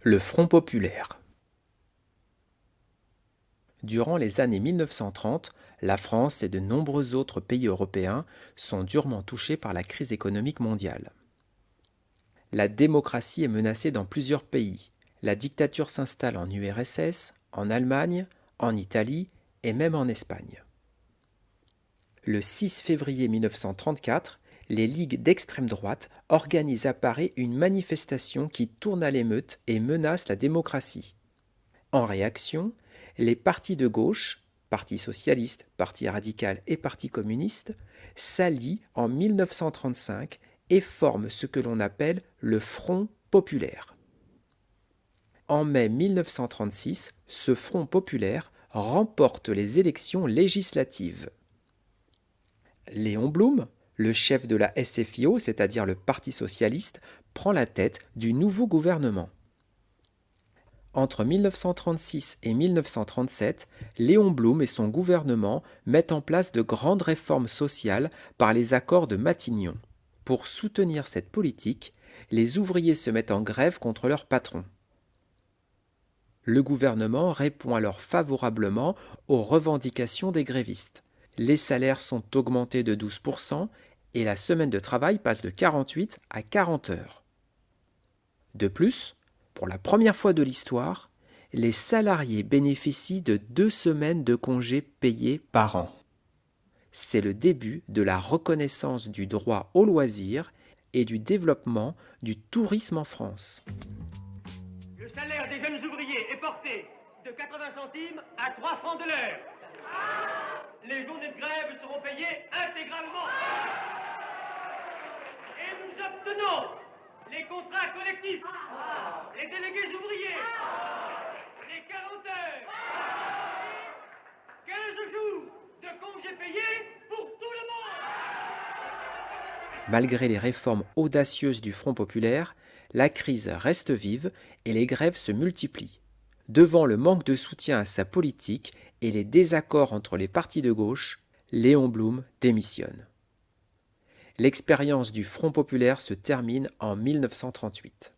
Le Front populaire. Durant les années 1930, la France et de nombreux autres pays européens sont durement touchés par la crise économique mondiale. La démocratie est menacée dans plusieurs pays. La dictature s'installe en URSS, en Allemagne, en Italie et même en Espagne. Le 6 février 1934, les ligues d'extrême droite organisent à Paris une manifestation qui tourne à l'émeute et menace la démocratie. En réaction, les partis de gauche, Parti socialiste, Parti radical et Parti communiste, s'allient en 1935 et forment ce que l'on appelle le Front populaire. En mai 1936, ce Front populaire remporte les élections législatives. Léon Blum, le chef de la SFIO, c'est-à-dire le Parti socialiste, prend la tête du nouveau gouvernement. Entre 1936 et 1937, Léon Blum et son gouvernement mettent en place de grandes réformes sociales par les accords de Matignon. Pour soutenir cette politique, les ouvriers se mettent en grève contre leurs patrons. Le gouvernement répond alors favorablement aux revendications des grévistes. Les salaires sont augmentés de 12% et la semaine de travail passe de 48 à 40 heures. De plus, pour la première fois de l'histoire, les salariés bénéficient de 2 semaines de congés payés par an. C'est le début de la reconnaissance du droit au loisir et du développement du tourisme en France. Le salaire des jeunes ouvriers est porté de 80 centimes à 3 francs de l'heure. Les journées de grève seront payées intégralement. Et nous obtenons les contrats collectifs, les délégués ouvriers, les 40 heures, 15 jours de congés payés pour tout le monde. Malgré les réformes audacieuses du Front populaire, la crise reste vive et les grèves se multiplient. Devant le manque de soutien à sa politique et les désaccords entre les partis de gauche, Léon Blum démissionne. L'expérience du Front populaire se termine en 1938.